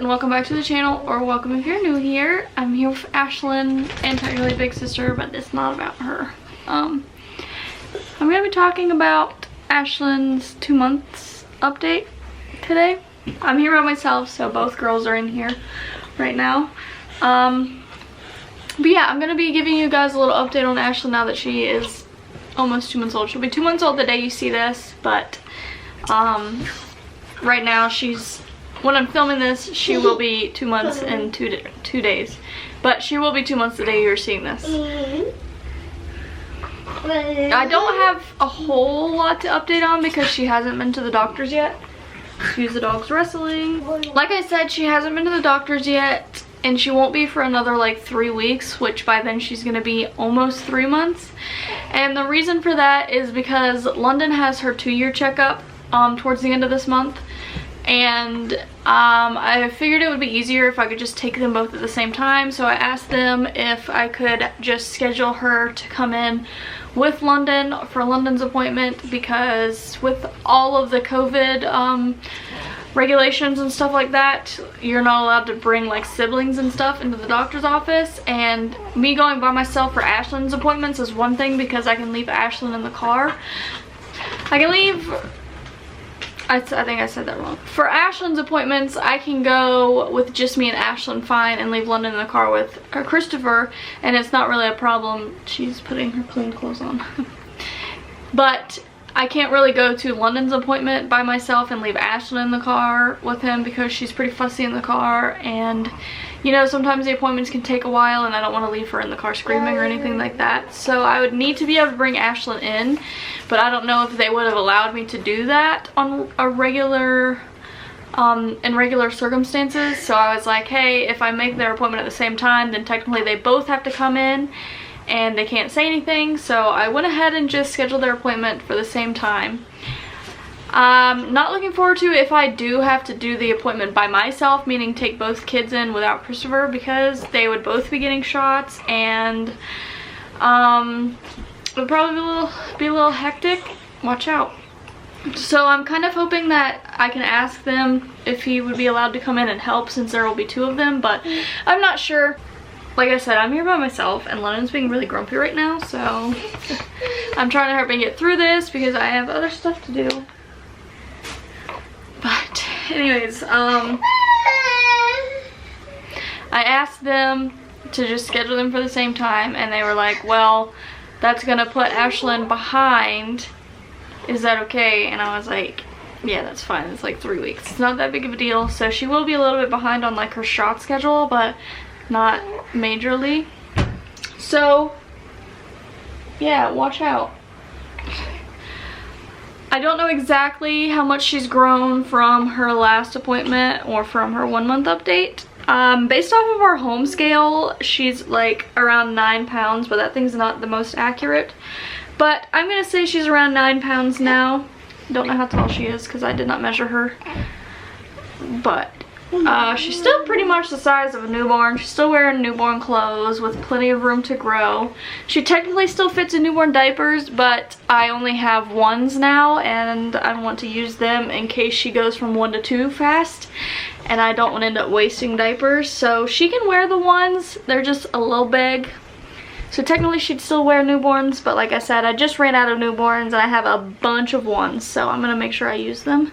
welcome back to the channel, or welcome if you're new here. I'm here with Ashlyn and technically Big Sister, but it's not about her. I'm gonna be talking about Ashlyn's 2 months update today. I'm here by myself, so both girls are in here right now. But yeah, I'm gonna be giving you guys a little update on Ashlyn now that she is almost 2 months old. She'll be 2 months old the day you see this, but right now when I'm filming this, she will be 2 months and 2 days. But she will be 2 months the day you're seeing this. I don't have a whole lot to update on because she hasn't been to the doctors yet. Excuse the dog's wrestling. Like I said, she hasn't been to the doctors yet, and she won't be for another like 3 weeks, which by then she's gonna be almost 3 months. And the reason for that is because London has her 2-year checkup towards the end of this month. And I figured it would be easier if I could just take them both at the same time, so I asked them if I could just schedule her to come in with London for London's appointment, because with all of the COVID regulations and stuff like that, you're not allowed to bring like siblings and stuff into the doctor's office. And me going by myself for Ashlyn's appointments is one thing because I can leave Ashlyn in the car. I can leave, I think I said that wrong. For Ashlyn's appointments, I can go with just me and Ashlyn fine and leave London in the car with Christopher, and it's not really a problem. She's putting her clean clothes on. But I can't really go to London's appointment by myself and leave Ashlyn in the car with him because she's pretty fussy in the car, and you know, sometimes the appointments can take a while and I don't want to leave her in the car screaming or anything like that. So I would need to be able to bring Ashlyn in, but I don't know if they would have allowed me to do that on a regular, in regular circumstances. So I was like, hey, if I make their appointment at the same time, then technically they both have to come in and they can't say anything. So I went ahead and just scheduled their appointment for the same time. Not looking forward to if I do have to do the appointment by myself, meaning take both kids in without Christopher, because they would both be getting shots, and it would probably be a little hectic. Watch out. So I'm kind of hoping that I can ask them if he would be allowed to come in and help, since there will be 2 of them, but I'm not sure. Like I said, I'm here by myself, and London's being really grumpy right now, so I'm trying to help me get through this because I have other stuff to do. But anyways, I asked them to just schedule them for the same time, and they were like, well, that's gonna put Ashlyn behind. Is that okay? And I was like, yeah, that's fine. It's like 3 weeks. It's not that big of a deal. So she will be a little bit behind on like her shot schedule, but not majorly. So yeah, watch out. I don't know exactly how much she's grown from her last appointment or from her 1 month update. Based off of our home scale, she's like around 9 pounds, but that thing's not the most accurate. But I'm gonna say she's around 9 pounds now. Don't know how tall she is because I did not measure her. But she's still pretty much the size of a newborn. She's still wearing newborn clothes with plenty of room to grow. She technically still fits in newborn diapers, but I only have ones now, and I want to use them in case she goes from 1 to 2 fast, and I don't want to end up wasting diapers. So she can wear the ones. They're just a little big. So technically she'd still wear newborns, but like I said, I just ran out of newborns and I have a bunch of ones, so I'm gonna make sure I use them.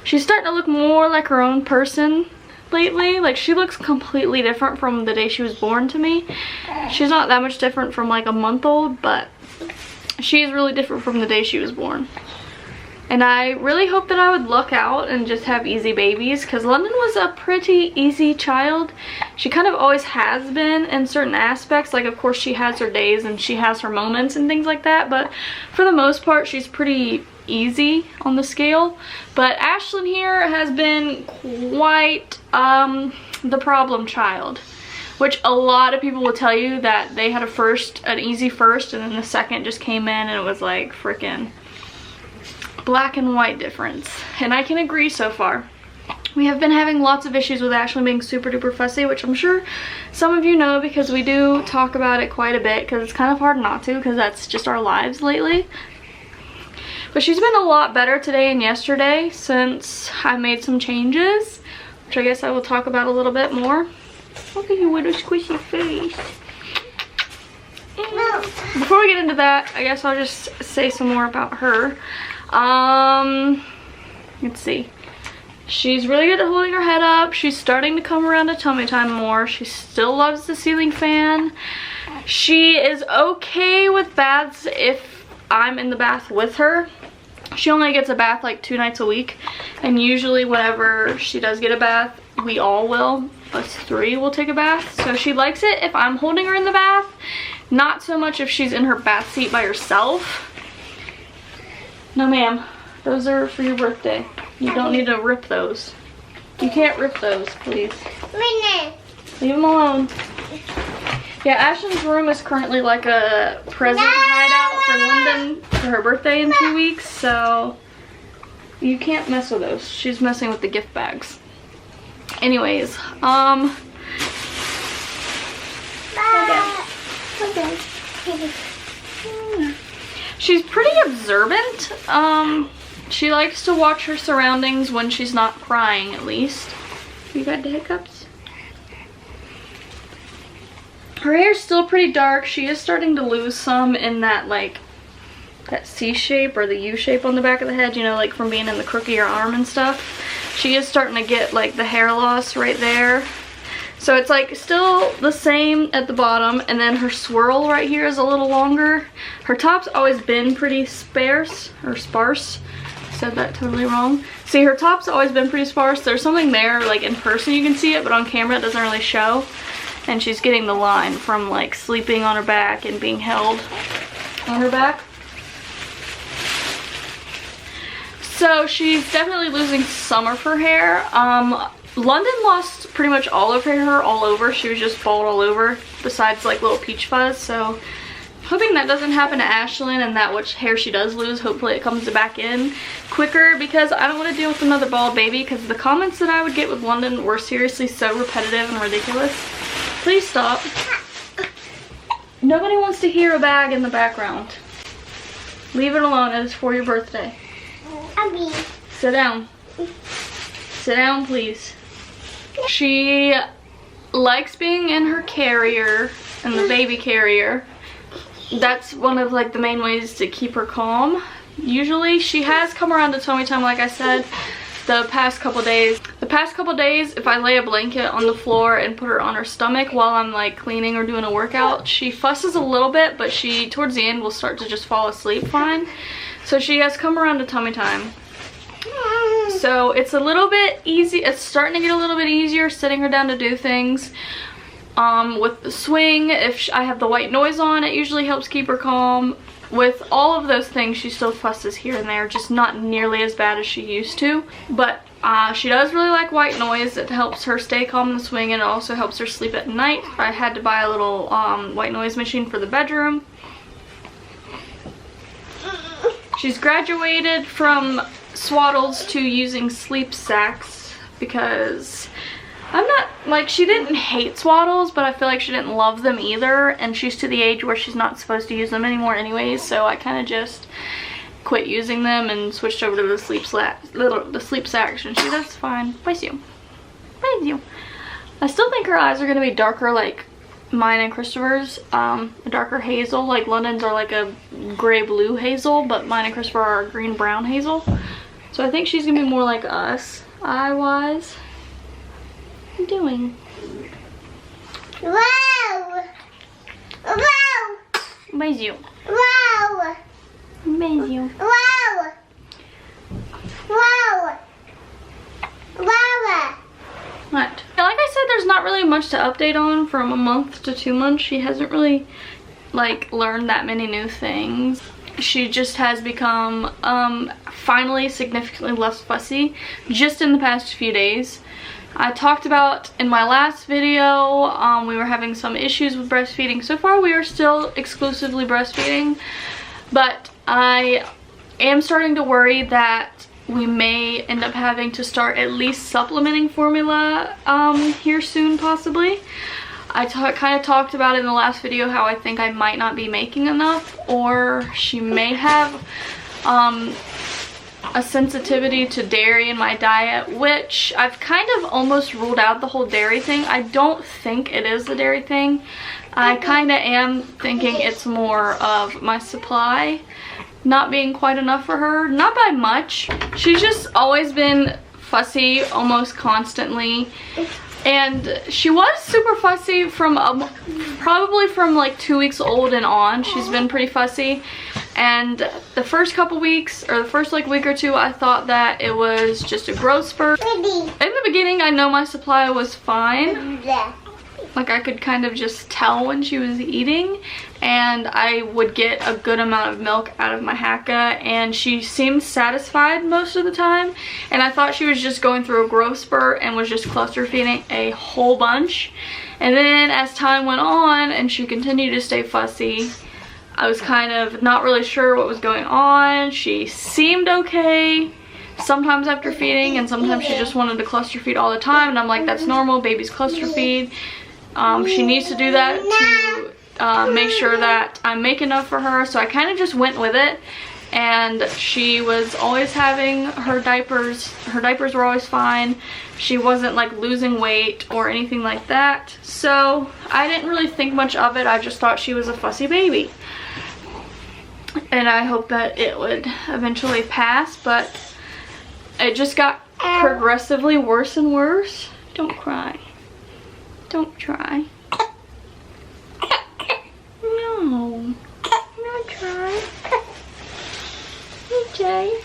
She's starting to look more like her own person lately. Like, she looks completely different from the day she was born to me. She's not that much different from like a month old, but she's really different from the day she was born. And I really hope that I would luck out and just have easy babies, because London was a pretty easy child. She kind of always has been in certain aspects. Like, of course she has her days and she has her moments and things like that, but for the most part she's pretty easy on the scale. But Ashlyn here has been quite the problem child, which a lot of people will tell you that they had an easy first, and then the second just came in and it was like freaking black and white difference. And I can agree so far. We have been having lots of issues with Ashlyn being super duper fussy, which I'm sure some of you know because we do talk about it quite a bit, because it's kind of hard not to, because that's just our lives lately. But she's been a lot better today and yesterday since I made some changes. which I guess I will talk about a little bit more. Look at your little squishy face. Before we get into that, I guess I'll just say some more about her. Let's see. She's really good at holding her head up. She's starting to come around to tummy time more. She still loves the ceiling fan. She is okay with baths if I'm in the bath with her. She only gets a bath like 2 nights a week. And usually whenever she does get a bath, we all will. Us 3 will take a bath. So she likes it if I'm holding her in the bath. Not so much if she's in her bath seat by herself. No ma'am, those are for your birthday. You don't need to rip those. You can't rip those, please. Leave them alone. Yeah, Ashlyn's room is currently like a present hideout for London for her birthday in 2 weeks, so you can't mess with those. She's messing with the gift bags. Anyways, okay. She's pretty observant. She likes to watch her surroundings when she's not crying, at least. You got the hiccups? Her hair's still pretty dark. She is starting to lose some in that, like, that C shape or the U shape on the back of the head, you know, like from being in the crook of your arm and stuff. She is starting to get, like, the hair loss right there. So it's, like, still the same at the bottom, and then her swirl right here is a little longer. Her top's always been pretty sparse, or sparse. Said that totally wrong. See, her top's always been pretty sparse. There's something there, like in person you can see it, but on camera it doesn't really show. And she's getting the line from like sleeping on her back and being held on her back. So she's definitely losing some of her hair. London lost pretty much all of her hair all over. She was just bald all over, besides like little peach fuzz. So hoping that doesn't happen to Ashlyn, and that which hair she does lose, hopefully it comes back in quicker, because I don't want to deal with another bald baby, because the comments that I would get with London were seriously so repetitive and ridiculous. Please stop. Nobody wants to hear a bag in the background. Leave it alone. It is for your birthday. Sit down. Sit down, please. She likes being in her carrier, in the baby carrier. That's one of like the main ways to keep her calm. Usually she has come around to tummy time, like I said, the past couple days. The past couple days, if I lay a blanket on the floor and put her on her stomach while I'm like cleaning or doing a workout, she fusses a little bit, but she towards the end will start to just fall asleep fine. So she has come around to tummy time. So it's a little bit easy. It's starting to get a little bit easier sitting her down to do things. With the swing, if I have the white noise on, it usually helps keep her calm. With all of those things, she still fusses here and there, just not nearly as bad as she used to. But she does really like white noise. It helps her stay calm in the swing, and it also helps her sleep at night. I had to buy a little white noise machine for the bedroom. She's graduated from swaddles to using sleep sacks, because I'm not, like, she didn't hate swaddles, but I feel like she didn't love them either, and she's to the age where she's not supposed to use them anymore anyways, so I kind of just quit using them and switched over to the sleep sacks, and she, that's fine. Bless you. Bless you. I still think her eyes are going to be darker like mine and Christopher's, a darker hazel. Like London's are like a gray-blue hazel, but mine and Christopher are a green-brown hazel. So I think she's going to be more like us, eye-wise. What are you doing? Wow! Wow! Bless you. Wow! Bless you. Wow! Wow! Wow! What? Like I said, there's not really much to update on. From a month to 2 months, she hasn't really like learned that many new things. She just has become finally significantly less fussy just in the past few days. I talked about in my last video, we were having some issues with breastfeeding. So far we are still exclusively breastfeeding, but I am starting to worry that we may end up having to start at least supplementing formula here soon, possibly. I kind of talked about it in the last video how I think I might not be making enough, or she may have a sensitivity to dairy in my diet, which I've kind of almost ruled out the whole dairy thing. I don't think it is the dairy thing. I kind of am thinking it's more of my supply not being quite enough for her. Not by much. She's just always been fussy almost constantly. And she was super fussy from probably from like 2 weeks old and on. She's been pretty fussy. And the first couple weeks, or the first like week or two, I thought that it was just a growth spurt. In the beginning, I know my supply was fine. Like I could kind of just tell when she was eating, and I would get a good amount of milk out of my Haka, and she seemed satisfied most of the time. And I thought she was just going through a growth spurt and was just cluster feeding a whole bunch. And then as time went on and she continued to stay fussy, I was kind of not really sure what was going on. She seemed okay sometimes after feeding, and sometimes she just wanted to cluster feed all the time, and I'm like, that's normal, babies cluster feed. She needs to do that to make sure that I make enough for her. So I kind of just went with it, and she was always having her diapers. Her diapers were always fine. She wasn't like losing weight or anything like that. So I didn't really think much of it. I just thought she was a fussy baby. And I hope that it would eventually pass, but it just got progressively worse and worse. Don't cry. Don't try. No. Not try. Okay.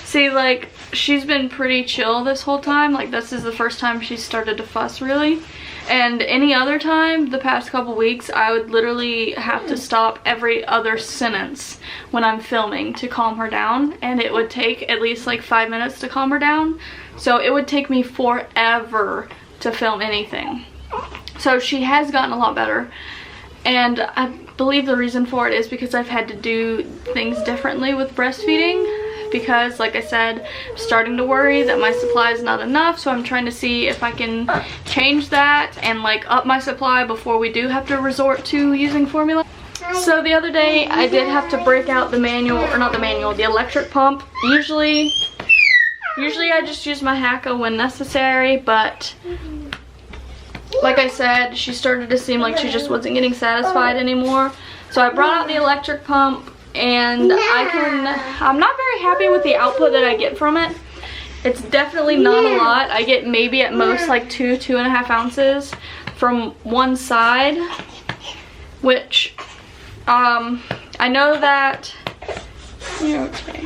See, like, she's been pretty chill this whole time. Like, this is the first time she started to fuss, really. And any other time, the past couple weeks, I would literally have to stop every other sentence when I'm filming to calm her down. And it would take at least like 5 minutes to calm her down. So it would take me forever to film anything. So she has gotten a lot better, and I believe the reason for it is because I've had to do things differently with breastfeeding, because like I said, I'm starting to worry that my supply is not enough. So I'm trying to see if I can change that and like up my supply before we do have to resort to using formula. So the other day I did have to break out the manual, or not the manual, the electric pump. Usually I just use my Haka when necessary, but like I said, she started to seem like she just wasn't getting satisfied anymore. So I brought out the electric pump, and I'm not very happy with the output that I get from it. It's definitely not a lot. I get maybe at most like 2.5 ounces from one side, which I know that you're okay.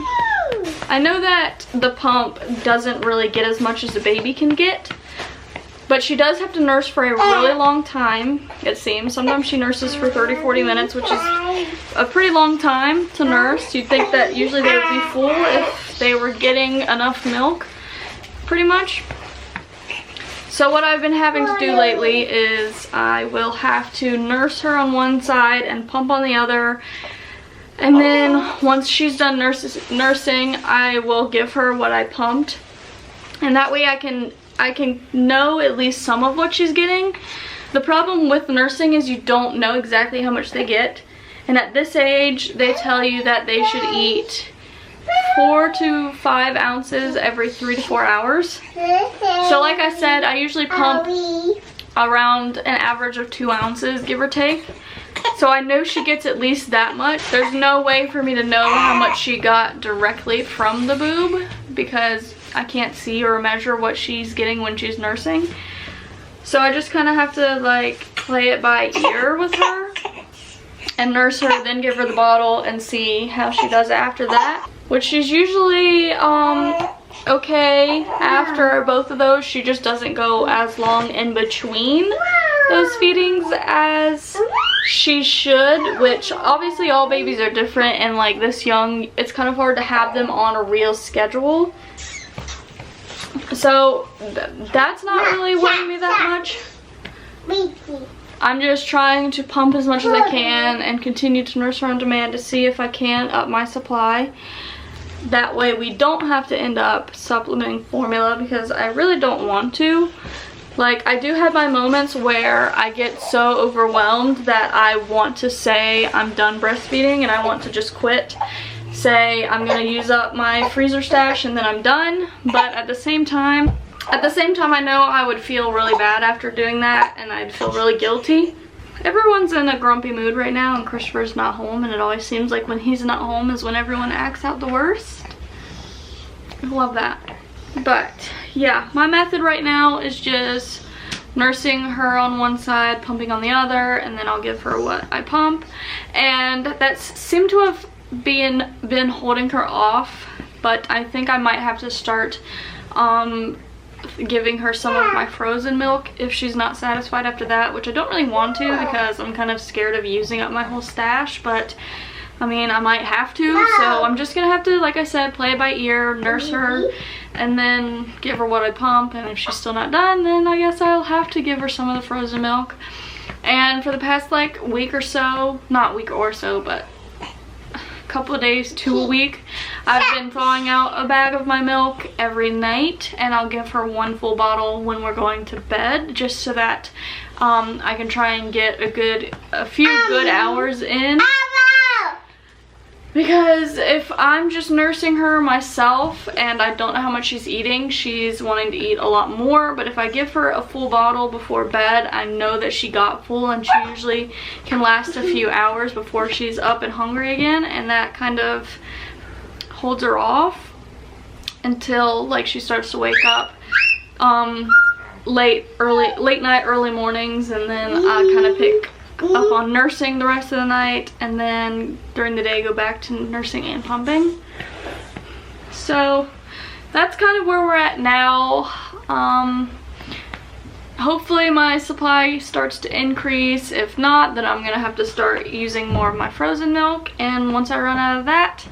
I know that the pump doesn't really get as much as a baby can get, but she does have to nurse for a really long time, it seems. Sometimes she nurses for 30-40 minutes, which is a pretty long time to nurse. You'd think that usually they would be full if they were getting enough milk, pretty much. So what I've been having to do lately is I will have to nurse her on one side and pump on the other. And then once she's done nursing, I will give her what I pumped. And that way I can know at least some of what she's getting. The problem with nursing is you don't know exactly how much they get. And at this age, they tell you that they should eat 4 to 5 ounces every 3 to 4 hours. So like I said, I usually pump around an average of 2 ounces, give or take. So I know she gets at least that much. There's no way for me to know how much she got directly from the boob, because I can't see or measure what she's getting when she's nursing. So I just kind of have to like play it by ear with her and nurse her, then give her the bottle and see how she does after that, which she's usually okay after both of those. She just doesn't go as long in between those feedings as she should, which obviously all babies are different, and like this young, it's kind of hard to have them on a real schedule. So that's not really worrying me that much. I'm just trying to pump as much as I can and continue to nurse her on demand to see if I can up my supply. That way we don't have to end up supplementing formula, because I really don't want to. Like, I do have my moments where I get so overwhelmed that I want to say I'm done breastfeeding and I want to just quit. say I'm gonna use up my freezer stash and then I'm done. But at the same time I know I would feel really bad after doing that, and I'd feel really guilty. Everyone's in a grumpy mood right now, and Christopher's not home, and it always seems like when he's not home is when everyone acts out the worst. I love that. But yeah, my method right now is just nursing her on one side, pumping on the other, and then I'll give her what I pump. And that seemed to have been holding her off, but I think I might have to start giving her some of my frozen milk if she's not satisfied after that, which I don't really want to because I'm kind of scared of using up my whole stash, but I mean, I might have to, so I'm just gonna have to, like I said, play it by ear, nurse her, and then give her what I pump, and if she's still not done, then I guess I'll have to give her some of the frozen milk. And for the past like week or so, not week or so, but couple of days to a week, I've been thawing out a bag of my milk every night, and I'll give her one full bottle when we're going to bed, just so that I can try and get a few good hours in. Because if I'm just nursing her myself and I don't know how much she's eating, she's wanting to eat a lot more. But if I give her a full bottle before bed, I know that she got full, and she usually can last a few hours before she's up and hungry again, and that kind of holds her off until like she starts to wake up late night, early mornings, and then I kind of pick up on nursing the rest of the night, and then during the day go back to nursing and pumping. So that's kind of where we're at now. Hopefully my supply starts to increase. If not, then I'm gonna have to start using more of my frozen milk, and once I run out of that,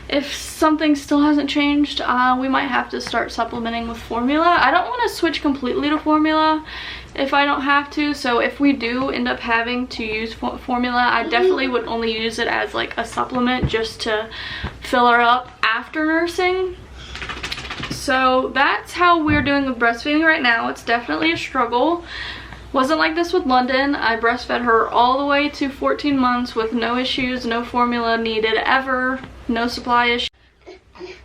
if something still hasn't changed, we might have to start supplementing with formula. I don't want to switch completely to formula if I don't have to, so if we do end up having to use formula, I definitely would only use it as like a supplement just to fill her up after nursing. So that's how we're doing with breastfeeding right now. It's definitely a struggle. Wasn't like this with London. I breastfed her all the way to 14 months with no issues, no formula needed ever, no supply issues.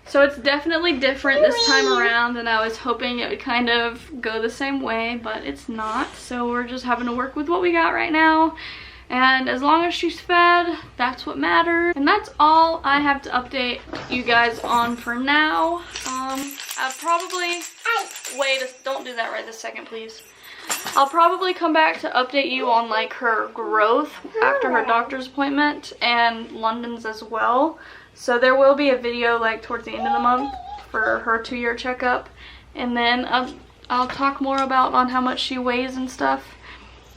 So it's definitely different this time around, and I was hoping it would kind of go the same way, but it's not. So we're just having to work with what we got right now. And as long as she's fed, that's what matters. And that's all I have to update you guys on for now. I'll probably, don't do that right this second, please. I'll probably come back to update you on like her growth after her doctor's appointment, and London's as well. So there will be a video like towards the end of the month for her 2-year checkup, and then I'll talk more about on how much she weighs and stuff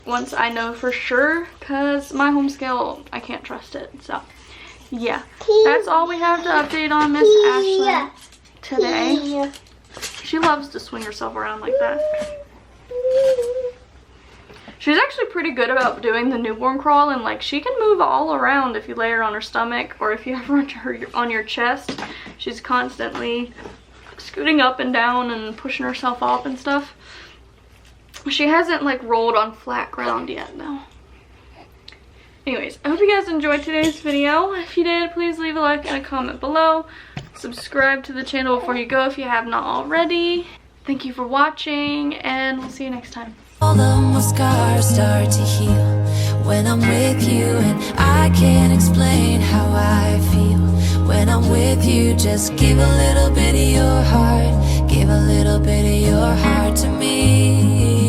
once I know for sure, because my home scale, I can't trust it. So yeah, that's all we have to update on Miss Ashlyn today. She loves to swing herself around like that. She's actually pretty good about doing the newborn crawl, and like she can move all around if you lay her on her stomach, or if you have her on your chest. She's constantly scooting up and down and pushing herself off and stuff. She hasn't like rolled on flat ground yet though. Anyways, I hope you guys enjoyed today's video. If you did, please leave a like and a comment below. Subscribe to the channel before you go if you have not already. Thank you for watching, and we'll see you next time. All of my scars start to heal when I'm with you, and I can't explain how I feel when I'm with you. Just give a little bit of your heart, give a little bit of your heart to me.